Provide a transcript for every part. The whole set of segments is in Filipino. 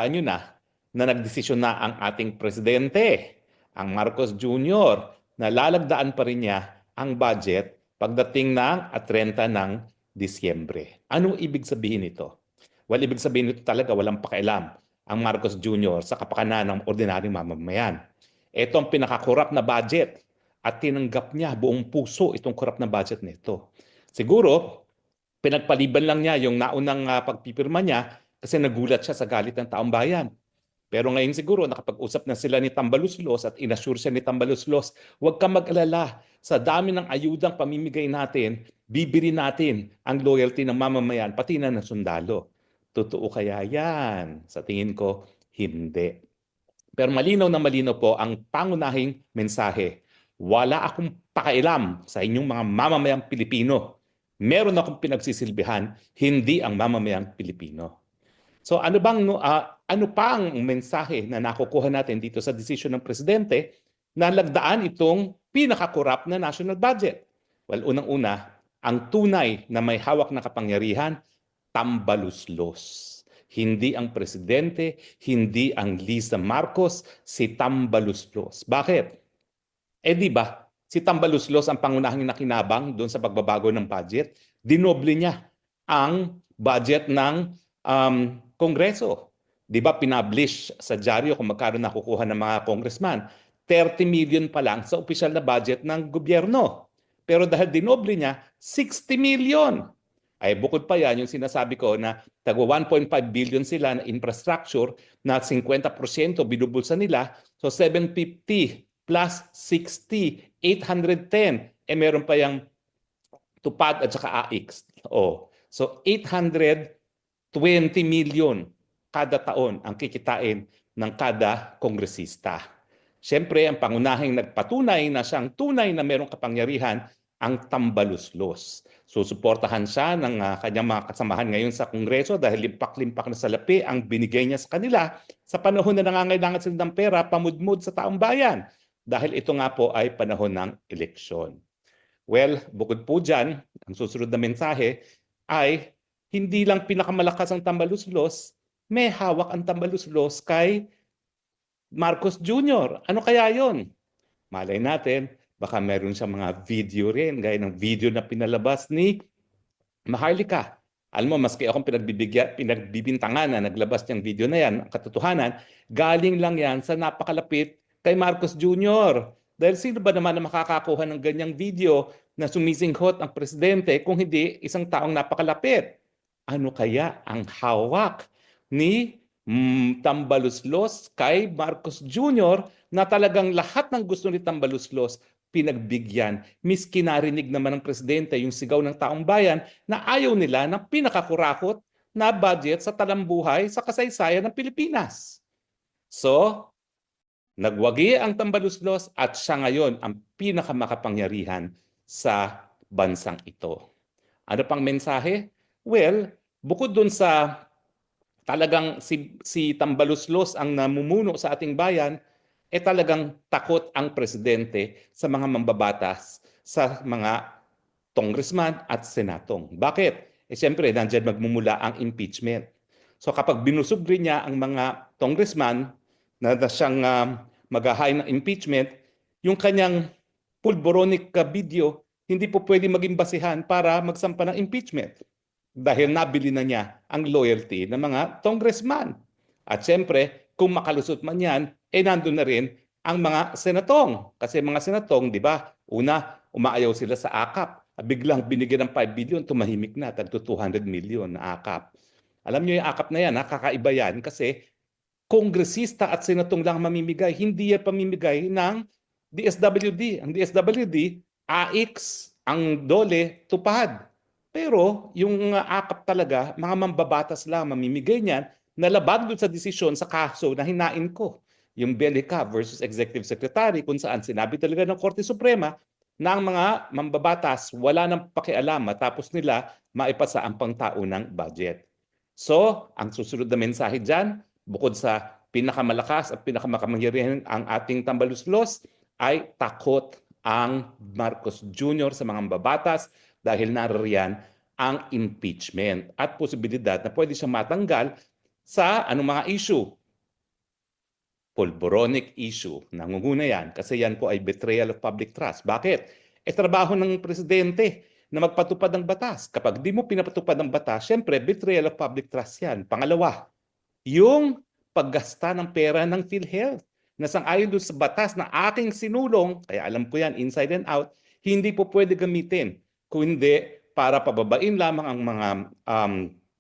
nyo na nagdesisyon na ang ating presidente, ang Marcos Jr., na lalagdaan pa rin niya ang budget pagdating ng 30 ng Disyembre. Anong ibig sabihin nito? Well, ibig sabihin nito talaga walang pakialam ang Marcos Jr. sa kapakanan ng ordinaryong mamamayan. Ito ang pinakakurap na budget at tinanggap niya buong puso itong kurap na budget nito. Siguro, pinagpaliban lang niya yung naunang pagpipirma niya kasi nagulat siya sa galit ng taong bayan. Pero ngayon siguro nakapag-usap na sila ni Tambaluslos at inassure siya ni Tambaluslos, huwag kang mag-alala, sa dami ng ayudang pamimigay natin, bibili natin ang loyalty ng mamamayan, pati na ng sundalo. Totoo kaya yan? Sa tingin ko, hindi. Pero malinaw na malinaw po ang pangunahing mensahe. Wala akong pakialam sa inyong mga mamamayang Pilipino. Meron akong pinagsisilbihan, hindi ang mamamayang Pilipino. So ano pa ang mensahe na nakukuha natin dito sa desisyon ng presidente na lagdaan itong pinakakurap na national budget? Well, unang-una, ang tunay na may hawak na kapangyarihan, tambaluslos. Hindi ang presidente, hindi ang Lisa Marcos, si Tambaluslos. Bakit? Di ba, si Tambaluslos ang pangunahing nakinabang doon sa pagbabago ng budget. Dinoble niya ang budget ng Kongreso. Di ba, pinablish sa dyaryo kung magkano nakukuha ng mga congressman. 30 million pa lang sa opisyal na budget ng gobyerno. Pero dahil dinoble niya, 60 million. Ay bukod pa yan, yung sinasabi ko na tagwa 1.5 billion sila na infrastructure na 50% binubulsa nila. So 750 plus 60, 810. Meron pa yung tupad at saka AX. So 820 million kada taon ang kikitain ng kada kongresista. Siyempre, ang pangunahing nagpatunay na siyang tunay na mayroong kapangyarihan ang Tambaluslos. Susuportahan siya ng kanyang mga kasamahan ngayon sa Kongreso dahil limpak-limpak na salapi ang binigay niya sa kanila sa panahon na nangangailangan sila ng pera pamudmud sa taong bayan dahil ito nga po ay panahon ng eleksyon. Well, bukod po dyan, ang susunod na mensahe ay hindi lang pinakamalakas ang Tambaluslos, may hawak ang Tambaluslos kay Marcos Jr. Ano kaya yon? Malay natin, baka meron siyang mga video rin, gaya ng video na pinalabas ni Maharlika. Alam mo, maski akong pinagbibintangan na naglabas niyang video na yan, ang katotohanan, galing lang yan sa napakalapit kay Marcos Jr. Dahil sino ba naman na makakakuha ng ganyang video na sumisinghot ang presidente kung hindi isang taong napakalapit? Ano kaya ang hawak ni Tambaluslos kay Marcos Jr. na talagang lahat ng gusto ni Tambaluslos pinagbigyan. Miski narinig naman ng presidente yung sigaw ng taong bayan na ayaw nila ng pinakakurakot na budget sa talambuhay sa kasaysayan ng Pilipinas. So, nagwagi ang Tambaluslos at siya ngayon ang pinakamakapangyarihan sa bansang ito. Ano pang mensahe? Well, bukod dun sa talagang si Tambaluslos ang namumuno sa ating bayan, talagang takot ang presidente sa mga mambabatas, sa mga congressman at senatong. Bakit? Siyempre, nandiyan magmumula ang impeachment. So kapag binusog rin niya ang mga congressman na siyang mag-hain ng impeachment, yung kanyang pulboronic video, hindi po pwede maging basihan para magsampa ng impeachment dahil nabili na niya ang loyalty ng mga congressman. At siyempre, kung makalusot man yan, nandun na rin ang mga senatong. Kasi mga senatong, di ba, una, umaayaw sila sa AKAP. Biglang binigyan ng 5 billion, tumahimik na, tagto 200 million na AKAP. Alam niyo yung AKAP na yan, kakaiba yan kasi kongresista at senatong lang mamimigay. Hindi yan pamimigay ng DSWD. Ang DSWD, AX, ang DOLE, tupad. Pero yung AKAP talaga, mga mambabatas lang mamimigay niyan, nalabag doon sa desisyon sa kaso na hinain ko. Yung Belica versus Executive Secretary kung saan sinabi talaga ng Korte Suprema na ang mga mambabatas wala nang pakialam matapos nila maipasa ang pangtaunang budget. So, ang susunod na mensahe dyan, bukod sa pinakamalakas at pinakamakamangyarihan ang ating Tambaluslos, ay takot ang Marcos Jr. sa mga mambabatas dahil naririyan ang impeachment at posibilidad na pwede siyang matanggal sa anong mga issue. Pulboronic issue. Nangunguna yan kasi yan po ay betrayal of public trust. Bakit? Trabaho ng presidente na magpatupad ng batas. Kapag di mo pinapatupad ng batas, syempre, betrayal of public trust yan. Pangalawa, yung paggasta ng pera ng PhilHealth na sang-ayon doon sa batas na aking sinulong, kaya alam ko yan inside and out, hindi po pwede gamitin kundi para pababain lamang ang mga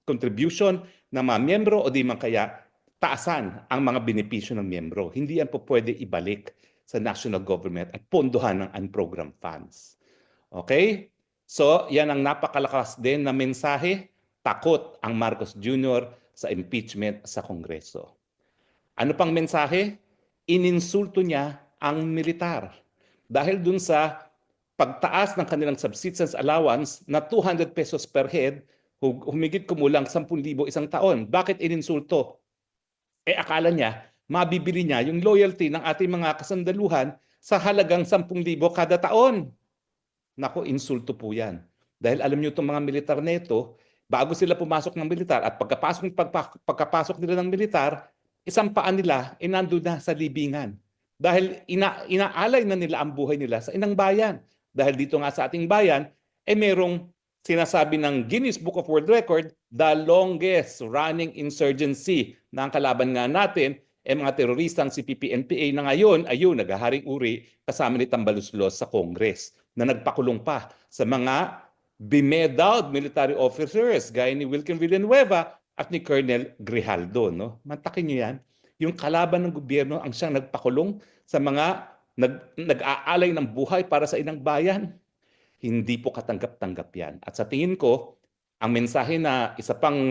contribution ng mga miyembro o di man kaya taasan ang mga benepisyo ng miyembro. Hindi yan po pwede ibalik sa national government at pondohan ng unprogrammed funds. Okay? So, yan ang napakalakas din na mensahe. Takot ang Marcos Jr. sa impeachment sa Kongreso. Ano pang mensahe? Ininsulto niya ang militar. Dahil dun sa pagtaas ng kanilang subsistence allowance na 200 pesos per head, humigit kumulang 10,000 isang taon. Bakit ininsulto? Akala niya, mabibili niya yung loyalty ng ating mga kasandaluhan sa halagang 10,000 kada taon. Nako, insulto po yan. Dahil alam niyo itong mga militar na ito, bago sila pumasok ng militar at pagkapasok nila ng militar, isang paan nila nandun na sa libingan. Dahil inaalay na nila ang buhay nila sa inang bayan. Dahil dito nga sa ating bayan, merong sinasabi ng Guinness Book of World Record, the longest running insurgency na ang kalaban nga natin mga teroristang si PPNPA na ngayon ayun naghaharing uri kasama ni Tambaluslos sa Congress na nagpakulong pa sa mga bemedaled military officers gaya ni Wilkin Villanueva at ni Colonel Grijaldo. No? Mantakin niyo yan. Yung kalaban ng gobyerno ang siyang nagpakulong sa mga nag-aalay ng buhay para sa inang bayan. Hindi po katanggap-tanggap yan. At sa tingin ko, ang mensahe na isa pang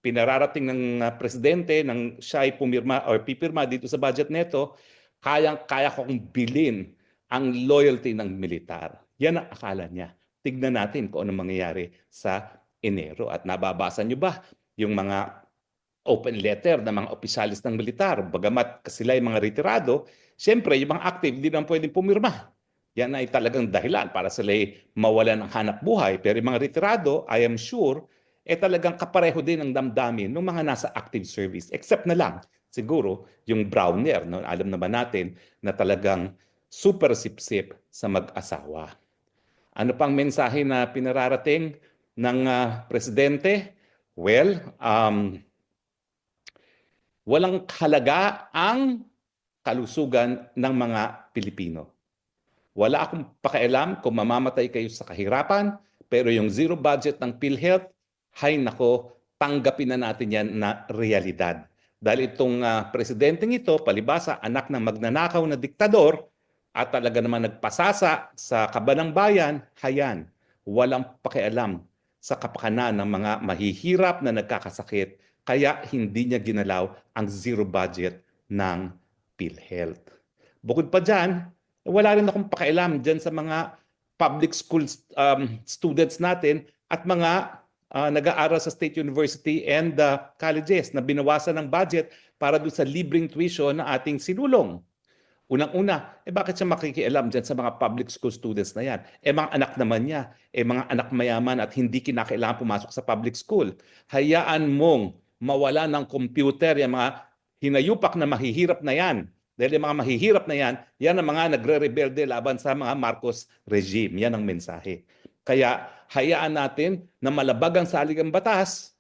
pinararating ng presidente nang siya ay pumirma o pipirma dito sa budget neto, kaya kong bilhin ang loyalty ng militar. Yan ang akala niya. Tignan natin kung anong mangyayari sa Enero. At nababasa niyo ba yung mga open letter ng mga opisyalis ng militar? Bagamat sila ay mga retirado, siyempre yung mga active hindi naman pwedeng pumirma. Yan ay talagang dahilan para sila mawalan ng hanap buhay. Pero yung mga retirado, I am sure, talagang kapareho din ang damdamin ng mga nasa active service. Except na lang, siguro, yung Browner. No? Alam naman natin na talagang super sip-sip sa mag-asawa. Ano pang mensahe na pinararating ng presidente? Well, walang halaga ang kalusugan ng mga Pilipino. Wala akong pakialam kung mamamatay kayo sa kahirapan, pero yung zero budget ng PhilHealth, hay nako, tanggapin na natin yan na realidad. Dahil itong presidenteng ito, palibasa, anak ng magnanakaw na diktador, at talaga naman nagpasasa sa kabanang bayan, hayan, walang pakialam sa kapakanan ng mga mahihirap na nagkakasakit, kaya hindi niya ginalaw ang zero budget ng PhilHealth. Bukod pa dyan, wala rin akong pakialam dyan sa mga public school students natin at mga nag-aaral sa state university and colleges na binawasan ng budget para doon sa libreng tuition na ating sinulong. Unang-una, bakit siya makikialam dyan sa mga public school students na yan? Mga anak naman niya, mga anak mayaman at hindi kinakailangan pumasok sa public school. Hayaan mong mawala ng computer yung mga hinayupak na mahihirap na yan. Dahil yung mga mahihirap na yan, yan ang mga nagre-rebelde laban sa mga Marcos regime. Yan ang mensahe. Kaya hayaan natin na malabag ang saligang batas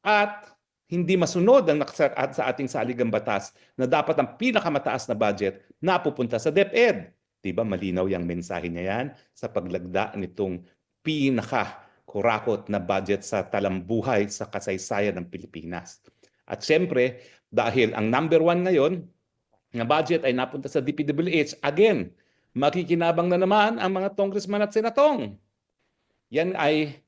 at hindi masunod ang sa ating saligang batas na dapat ang pinakamataas na budget na pupunta sa DepEd. Diba malinaw yung mensahe niya yan sa paglagda nitong pinaka-kurakot na budget sa talambuhay sa kasaysayan ng Pilipinas. At siyempre, dahil ang number one ngayon, na budget ay napunta sa DPWH, again, makikinabang na naman ang mga congressman at senatong. Yan ay,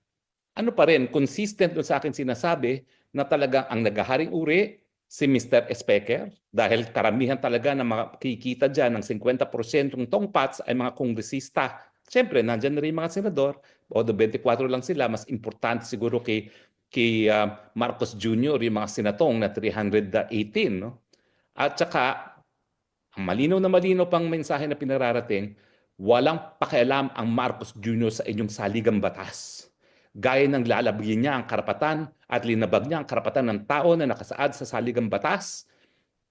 ano pa rin, consistent doon sa akin sinasabi na talagang ang naghaharing uri, si Mr. Speaker, dahil karamihan talaga na makikita dyan ng 50% ng tongpats ay mga kongresista. Siyempre, nandyan na rin mga senador, o 24 lang sila, mas importante siguro kay Marcos Jr., yung mga senatong na 318. No? At saka, ang malinaw na malinaw pang mensahe na pinararating, walang pakialam ang Marcos Jr. sa inyong saligang batas. gaya ng lalabagin niya ang karapatan at linabag niya ang karapatan ng tao na nakasaad sa saligang batas,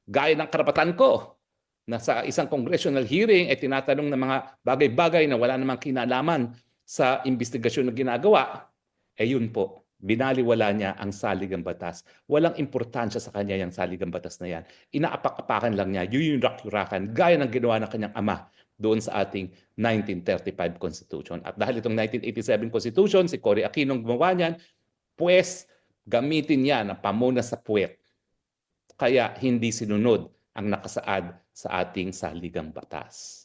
gaya ng karapatan ko na sa isang congressional hearing ay tinatanong ng mga bagay-bagay na wala namang kinalaman sa investigasyon na ginagawa, yun po, binaliwala niya ang saligang batas. Walang importansya sa kanya yung saligang batas na yan. Inaapak-apakan lang niya, yuyurak-yurakan, gaya ng ginawa ng kanyang ama doon sa ating 1935 Constitution. At dahil itong 1987 Constitution, si Cory Aquino gumawa niyan, pues gamitin niya ang pamuna sa puwet. Kaya hindi sinunod ang nakasaad sa ating saligang batas.